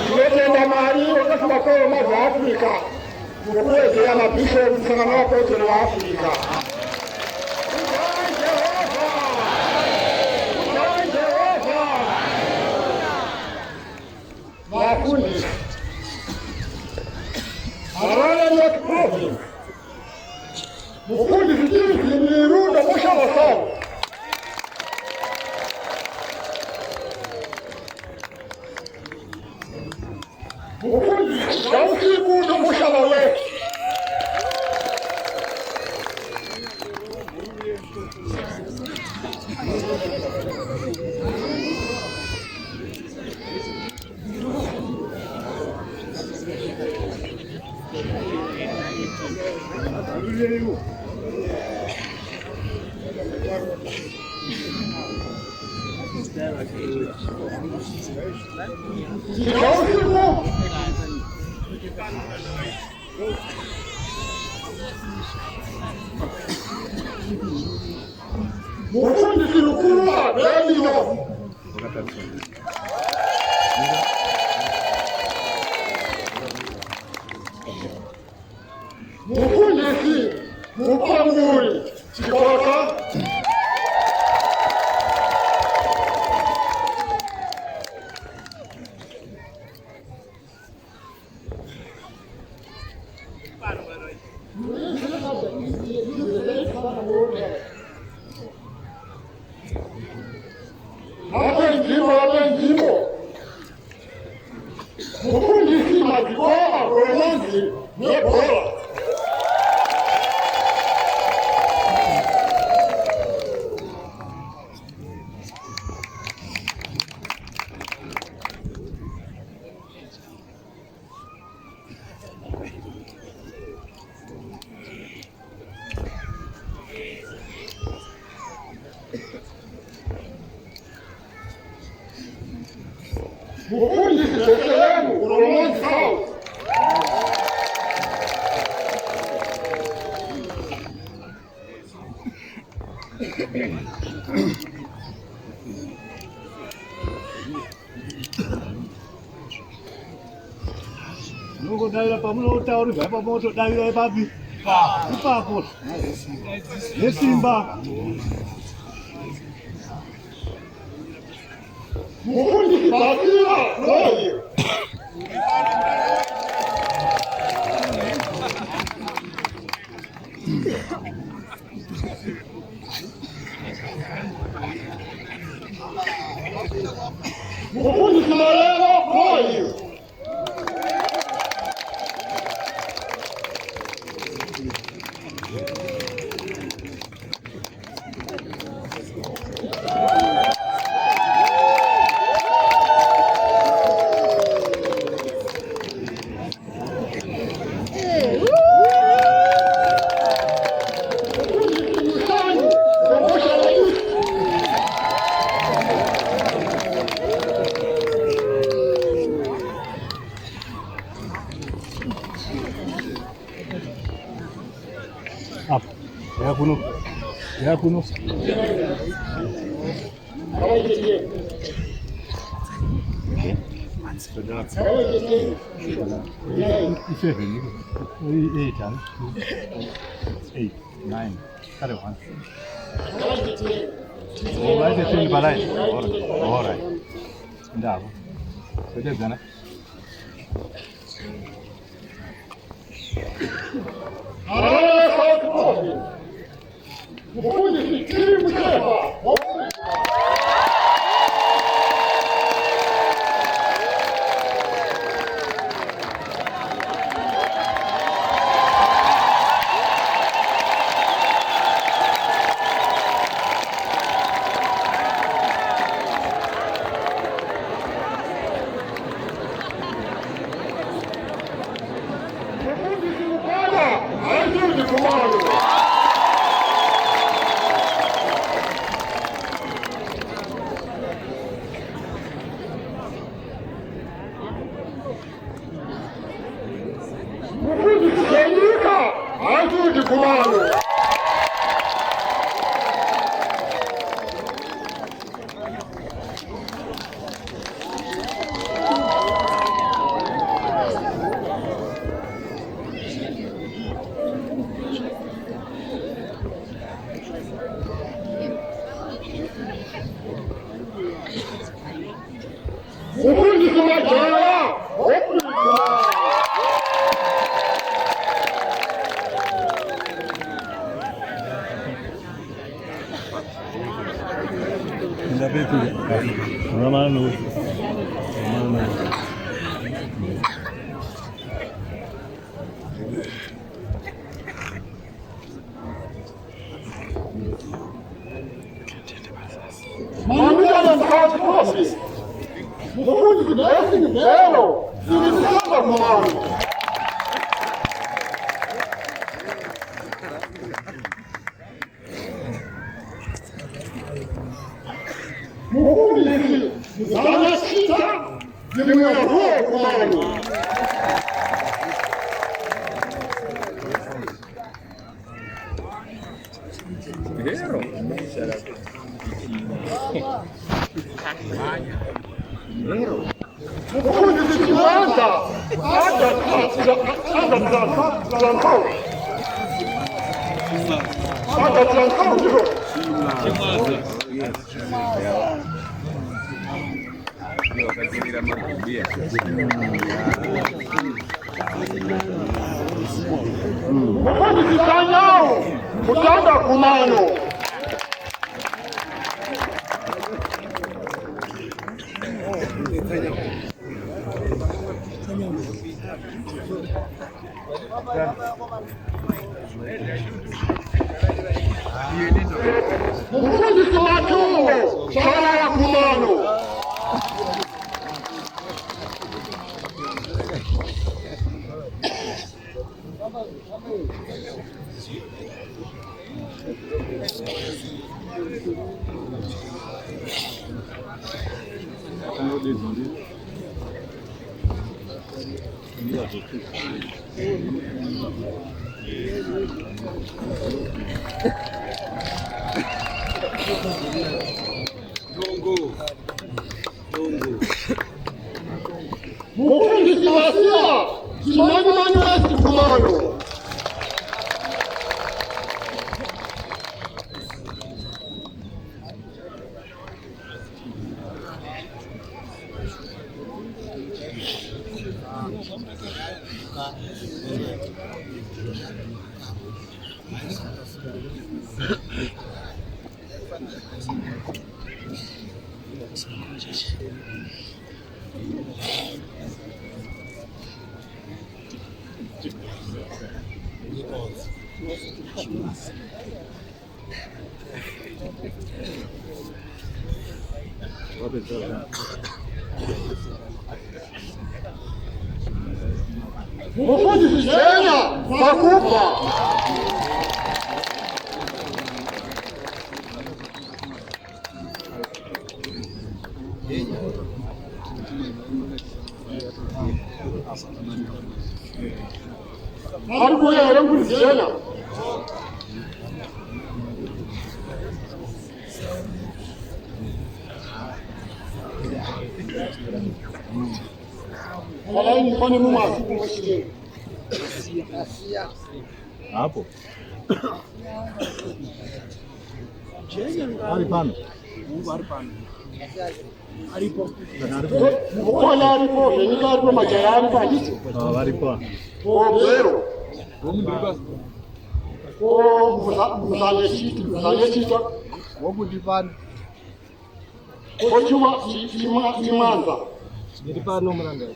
Tumetenda mahali wakati wa VAAPOSTORA kukuwezea mabisho msangano wa apostoli wa Afrika. Vafundisi Parliament province mufundisi jinsi nirundo musha wasao mufundisi sauti bundo musha wawe mufundisi mkuu wa redio mufundisi mupanguri chikoka Abenjimo mufundisi mazikoa Reverends nebora mufundisi tekelemu Reverends house Nuko daira pamulo tauri baba moto daira babi. Ipako. Yesimba. mufundisi Basa royo mufundisi Malelo royo Ya kuno. Mufundisi majaya okuitwa. Mamika mkazi kosi. Mufundisi basi ni vero. Sinisamba kumani. Mufundisi zana sita. Zimwe huo kumani. Vero? Vero? Mufundisi kiwanja. Ada tiankau ndiro. Mufundisi kanyao. Kutanda kumano. Mufundisi matungo. Shara ya kumano. Mufundisi Basa. Kimani mani wesi kumano. Mufundisi tena nakupa. Haruko ya yangu tena. Wala ni kwani mama asikumshike. Hapo. Alipano. Alipo. Mkola alipo, ni karibu majayani kabisa. Alipo. Vero. Muzanye chita. Wokudipana. Ochuma imanza. Ndipano muranda.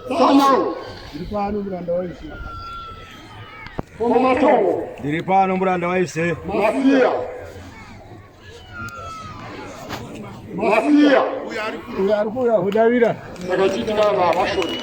Sanao. Ndipano muranda waisi. Matongo. Ndipano muranda waisi. Mafia. Mafia. Uyarikuya udavira. Sakachita na bashori.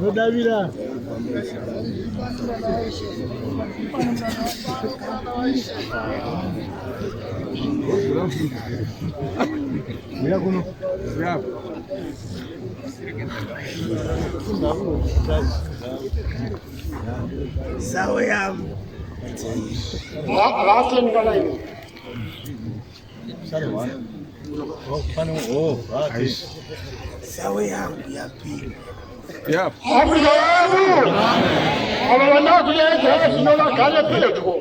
Udavira. Mira kuno. Ya. Sawa yangu. Last ngala hivi. Sawa. Oh, pano. Oh, sawa yangu ya pili. Yeah. Afrika yetu. Abana kuleta sinola kale petro.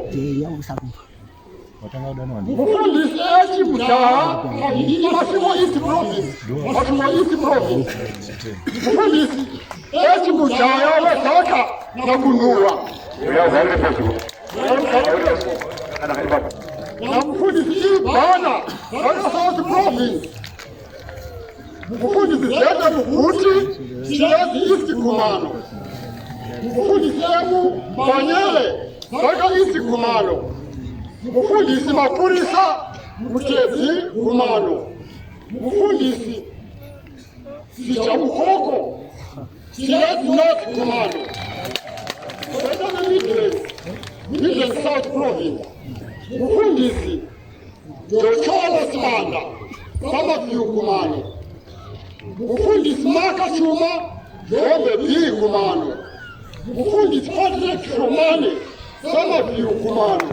Mufundisi echibuta masimo East Province. Masimo East Province. Mufundisi echibuta yawesaka nakunua. Mufundisi bana South Province. Mufundisi zeta mukuti Shiloh East Kumano. Mufundisi emu Banyele Saka East Kumano. Mufundisi mapurisa Mutezi Kumano. Mufundisi Sicha Mukoko Shiloh North Kumano. Midland South Province. Mufundisi Jochola Simanda Sabbath Kumano. Mufundisi Maka Chuma Jombe B Kumano. Mufundisi Patrick Shumani Sabbath Kumano.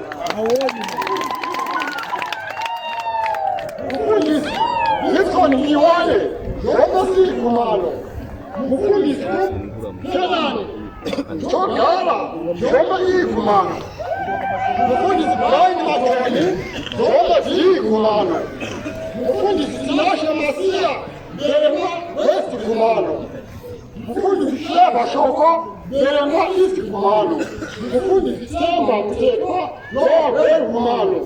Mufundisi Nixon Iwane Jombe C Kumano. Mufundisi Kenani Chogala Jombe E Kumano. Mufundisi Brian Matoni Jombe V Kumano. Mufundisi Sinasha Masia Beremwa West Kumano. Mufundisi Sheba Shoko Beremwa East Kumano. Mufundisi Semba Kutekwa Lower Bay Kumano.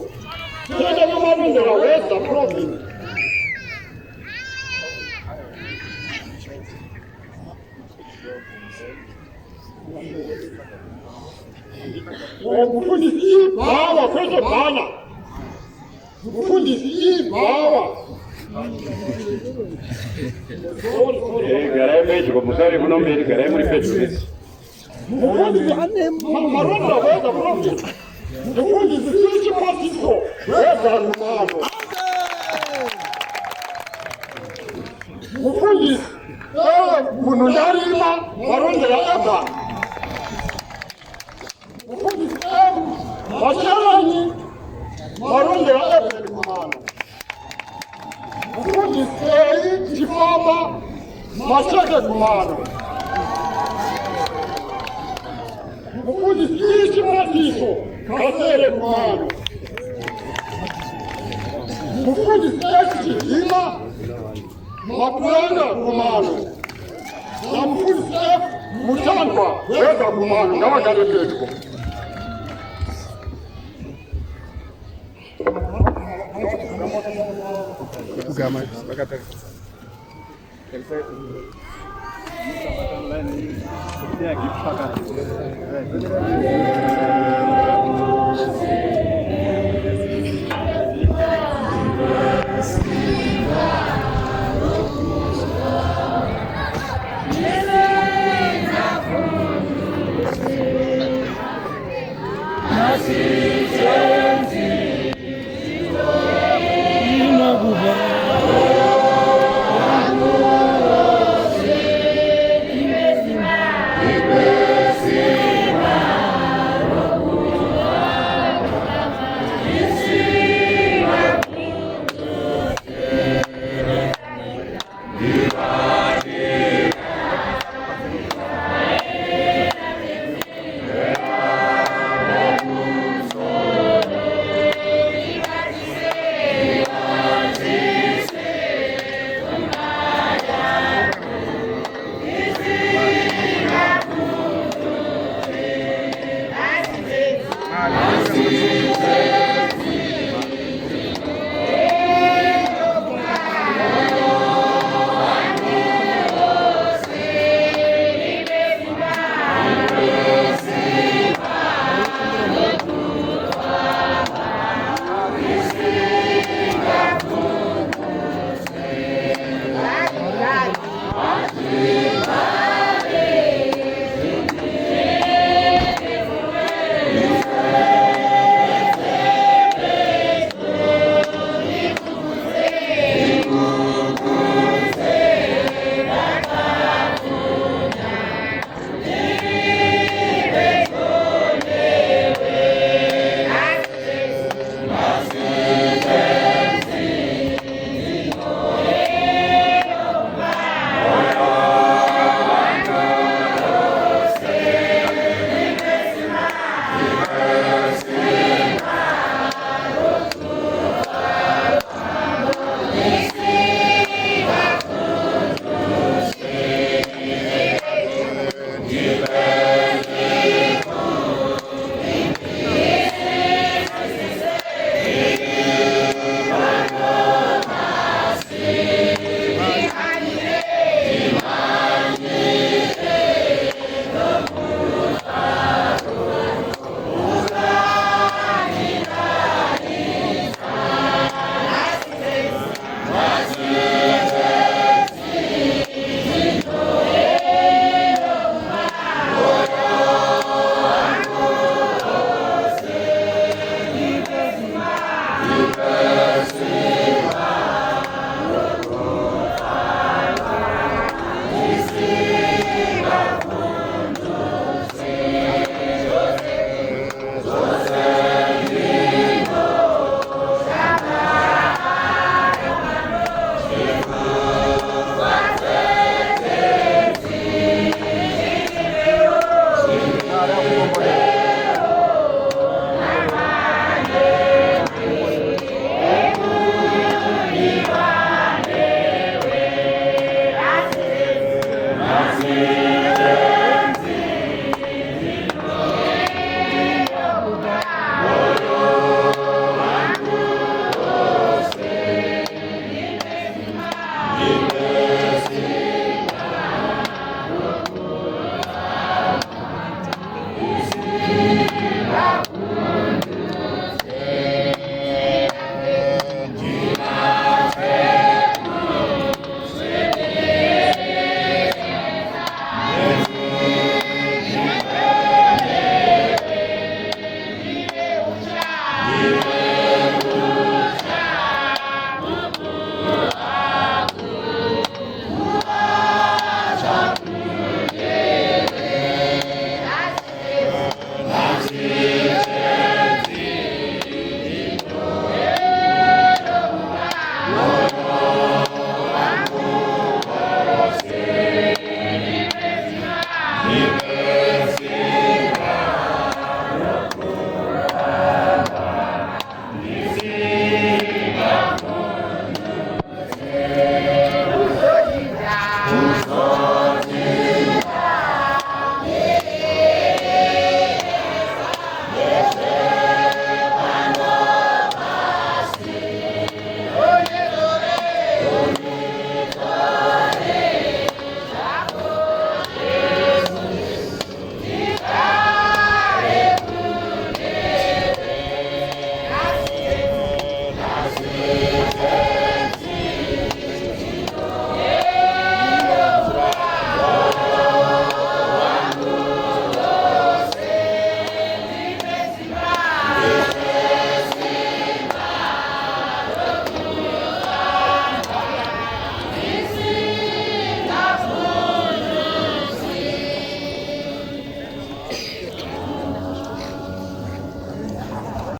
Tenda Yamarundera West Province. Mufundisi Bawa kwete bana. Mufundisi Bawa. Garai médico, musari kuno médico, garai muri petu. Mufundisi Marundera West Province. Mufundisi Sichi Francisco West Kumano. Mufundisi Munundarima Marundera Eba. Mufundisi Machalani Marundera Eba Kumano. Mufundisi Chifamba Machake Kumano. Mufundisi Chimatiso Kasere Kumano. Mufundisi Chihima Mapulanga Kumano. Na mufundisi Mutangwa Wega Kumano. Ngawa gale petko. Gama, bakata. Nasi